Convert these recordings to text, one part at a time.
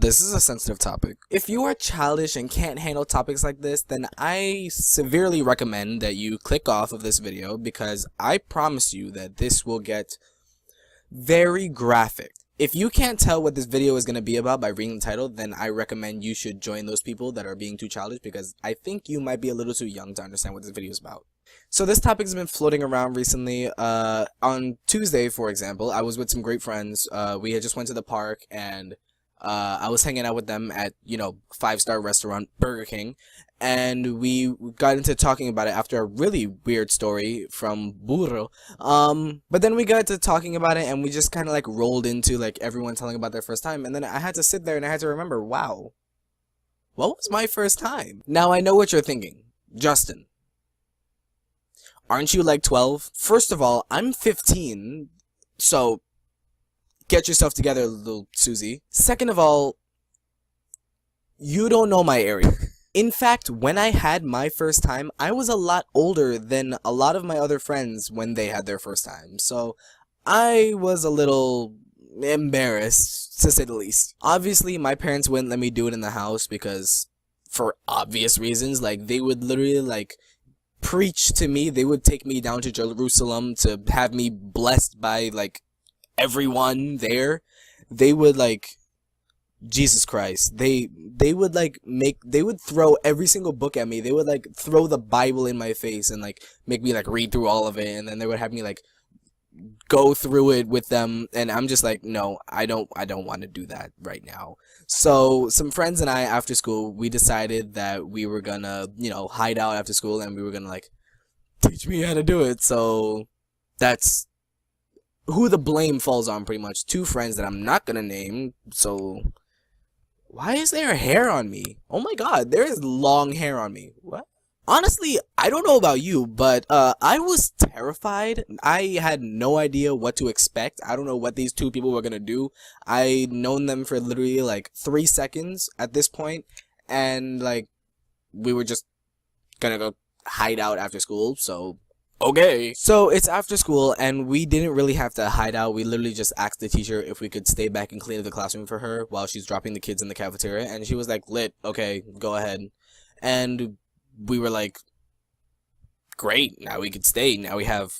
This is a sensitive topic. If you are childish and can't handle topics like this, then I severely recommend that you click off of this video, because I promise you that this will get very graphic. If you can't tell what this video is going to be about by reading the title, then I recommend you should join those people that are being too childish, because I think you might be a little too young to understand what this video is about. So this topic has been floating around recently. On Tuesday, for example, I was with some great friends. We had just went to the park, and I was hanging out with them at, 5-star restaurant Burger King, and we got into talking about it after a really weird story from Burro. But then we got to talking about it, and we just kind of like rolled into like everyone telling about their first time, and then I had to sit there and I had to remember, wow, what was my first time? Now I know what you're thinking, Justin. Aren't you like 12? First of all, I'm 15, so get yourself together, little Susie. Second of all, you don't know my area. In fact, when I had my first time, I was a lot older than a lot of my other friends when they had their first time. So I was a little embarrassed, to say the least. Obviously, my parents wouldn't let me do it in the house because, for obvious reasons, like they would literally like preach to me. They would take me down to Jerusalem to have me blessed by like everyone there. They would like, Jesus Christ, they would like they would throw every single book at me. They would like throw the Bible in my face and like make me like read through all of it, and then they would have me like go through it with them, and I'm just like, no, I don't want to do that right now. So some friends and I, after school, we decided that we were gonna, hide out after school, and we were gonna like teach me how to do it. So that's who the blame falls on, pretty much. Two friends that I'm not gonna name. So why is there hair on me? Oh my god, there is long hair on me. What? Honestly, I don't know about you, but I was terrified. I had no idea what to expect. I don't know what these two people were gonna do. I'd known them for literally like 3 seconds at this point, and like we were just gonna go hide out after school, so okay. So it's after school, and we didn't really have to hide out. We literally just asked the teacher if we could stay back and clean up the classroom for her while she's dropping the kids in the cafeteria, and she was like, lit, okay, go ahead. And we were like, great, now we could stay. Now we have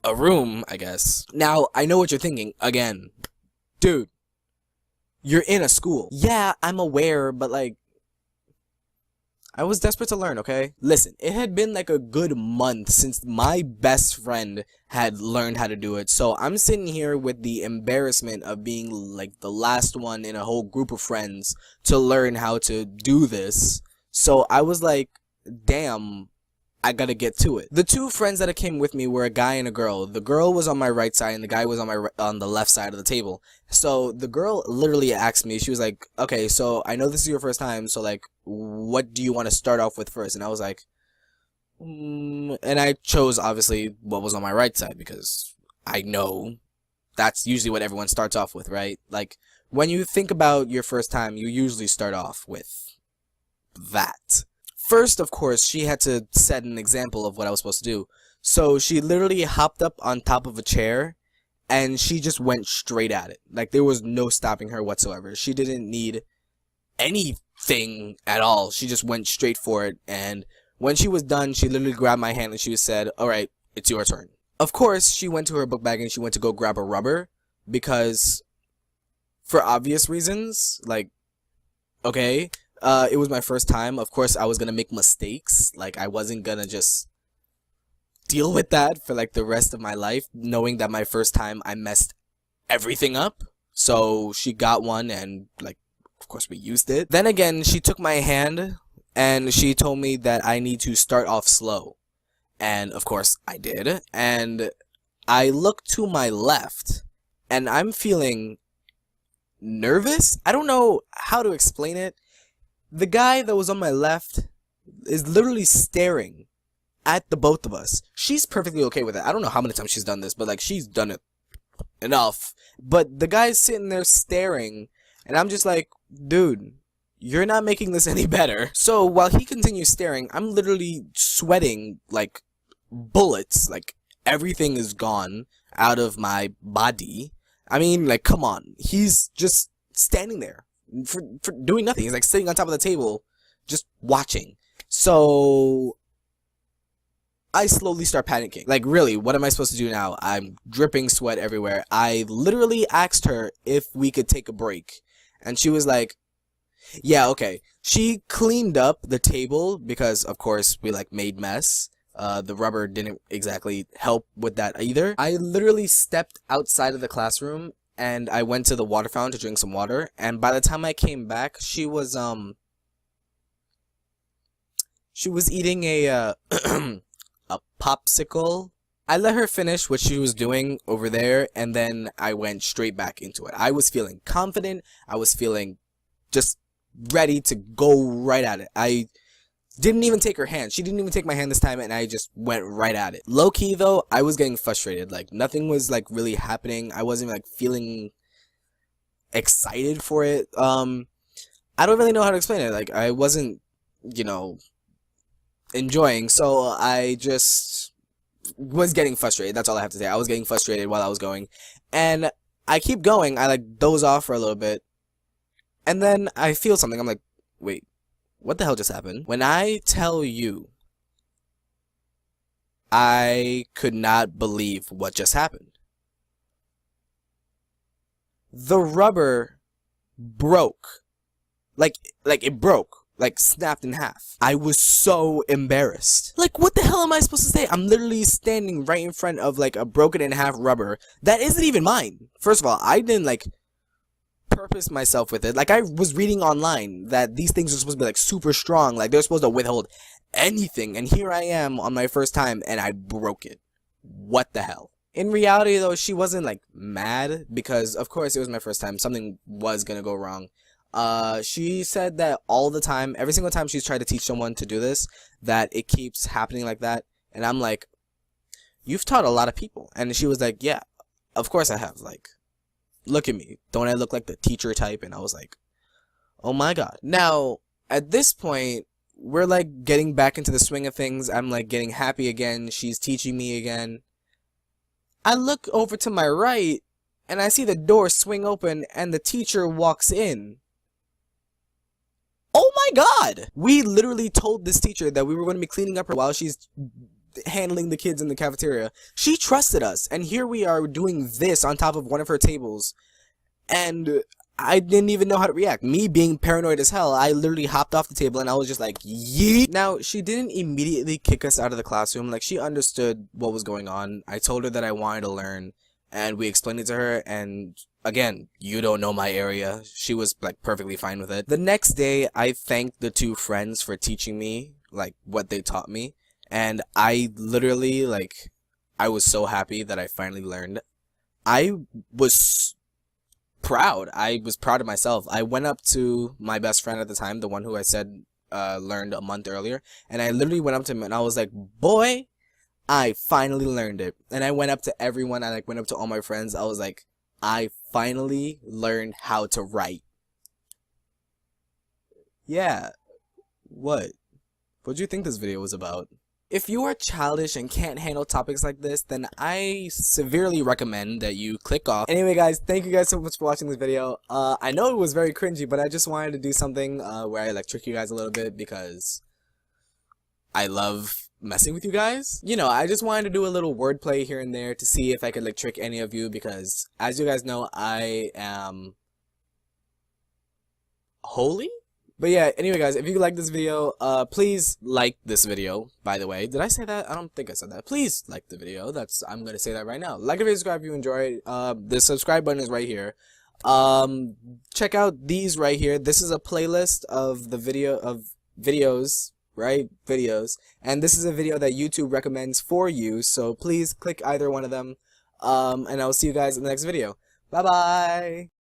a room, I guess. Now, I know what you're thinking. Again, dude, you're in a school. Yeah, I'm aware, but like, I was desperate to learn, okay? Listen, it had been like a good month since my best friend had learned how to do it, so I'm sitting here with the embarrassment of being like the last one in a whole group of friends to learn how to do this. So I was like, damn, I gotta get to it. The two friends that came with me were a guy and a girl. The girl was on my right side, and the guy was on the left side of the table. So the girl literally asked me, she was like, okay, so I know this is your first time, so like, what do you want to start off with first? And I was like, and I chose obviously what was on my right side, because I know that's usually what everyone starts off with, right? Like, when you think about your first time, you usually start off with that. First, of course, she had to set an example of what I was supposed to do. So she literally hopped up on top of a chair, and she just went straight at it. Like, there was no stopping her whatsoever. She didn't need anything at all. She just went straight for it, and when she was done, she literally grabbed my hand and she said, alright, it's your turn. Of course, she went to her book bag and she went to go grab a rubber, because for obvious reasons, like, okay, it was my first time. Of course, I was gonna make mistakes. Like, I wasn't gonna just deal with that for like the rest of my life, knowing that my first time I messed everything up. So she got one, and like, of course we used it. Then again, she took my hand and she told me that I need to start off slow. And of course I did. And I look to my left and I'm feeling nervous. I don't know how to explain it. The guy that was on my left is literally staring at the both of us. She's perfectly okay with it. I don't know how many times she's done this, but like, she's done it enough. But the guy's sitting there staring, and I'm just like, dude, you're not making this any better. So while he continues staring, I'm literally sweating like bullets. Like, everything is gone out of my body. I mean, like, come on. He's just standing there for doing nothing. He's like sitting on top of the table, just watching. So I slowly start panicking. Like, really, what am I supposed to do now? I'm dripping sweat everywhere. I literally asked her if we could take a break. And she was like, yeah, okay. She cleaned up the table because, of course, we like made mess. The rubber didn't exactly help with that either. I literally stepped outside of the classroom and I went to the water fountain to drink some water. And by the time I came back, she was eating a a popsicle. I let her finish what she was doing over there, and then I went straight back into it. I was feeling confident. I was feeling just ready to go right at it. I didn't even take her hand. She didn't even take my hand this time, and I just went right at it. Low key though, I was getting frustrated. Like, nothing was like really happening. I wasn't like feeling excited for it. I don't really know how to explain it. Like, I wasn't, you know, enjoying, so I just was getting frustrated. That's all I have to say. I was getting frustrated while I was going, and I keep going. I like doze off for a little bit, and then I feel something. I'm like, wait, what the hell just happened? When I tell you, I could not believe what just happened. The rubber broke. Like it broke. Like, snapped in half. I was so embarrassed. Like, what the hell am I supposed to say? I'm literally standing right in front of, like, a broken in half rubber that isn't even mine. First of all, I didn't, like, purpose myself with it. Like, I was reading online that these things are supposed to be, like, super strong. Like, they're supposed to withhold anything. And here I am on my first time, and I broke it. What the hell? In reality, though, she wasn't, like, mad. Because, of course, it was my first time. Something was gonna go wrong. She said that all the time, every single time she's tried to teach someone to do this, that it keeps happening like that. And I'm like, you've taught a lot of people. And she was like, yeah, of course I have. Like, look at me. Don't I look like the teacher type? And I was like, oh my god. Now, at this point, we're like getting back into the swing of things. I'm like getting happy again. She's teaching me again. I look over to my right and I see the door swing open and the teacher walks in. Oh my god! We literally told this teacher that we were going to be cleaning up her while she's handling the kids in the cafeteria. She trusted us, and here we are doing this on top of one of her tables. And I didn't even know how to react. Me being paranoid as hell, I literally hopped off the table and I was just like, yeet! Now, she didn't immediately kick us out of the classroom. Like, she understood what was going on. I told her that I wanted to learn, and we explained it to her, and again, you don't know my area. She was like perfectly fine with it. The next day, I thanked the two friends for teaching me like what they taught me, and I literally like, I was so happy that I finally learned. I was proud. I was proud of myself. I went up to my best friend at the time, the one who I said learned a month earlier, and I literally went up to him and I was like, boy, I finally learned it. And I went up to everyone. I like went up to all my friends. I was like, I finally learned how to write. Yeah. What? What do you think this video was about? If you are childish and can't handle topics like this, then I severely recommend that you click off. Anyway, guys, thank you guys so much for watching this video. I know it was very cringy, but I just wanted to do something where I like trick you guys a little bit because I love messing with you guys. You know, I just wanted to do a little wordplay here and there to see if I could like trick any of you, because as you guys know, I am holy. But yeah, anyway guys, if you like this video, please like this video. By the way, did I say that? I don't think I said that. Please like the video. I'm gonna say that right now. Like the video, subscribe if you enjoyed. The subscribe button is right here. Check out these right here. This is a playlist of the videos, right? Videos. And this is a video that YouTube recommends for you, so please click either one of them. And I'll see you guys in the next video. Bye bye!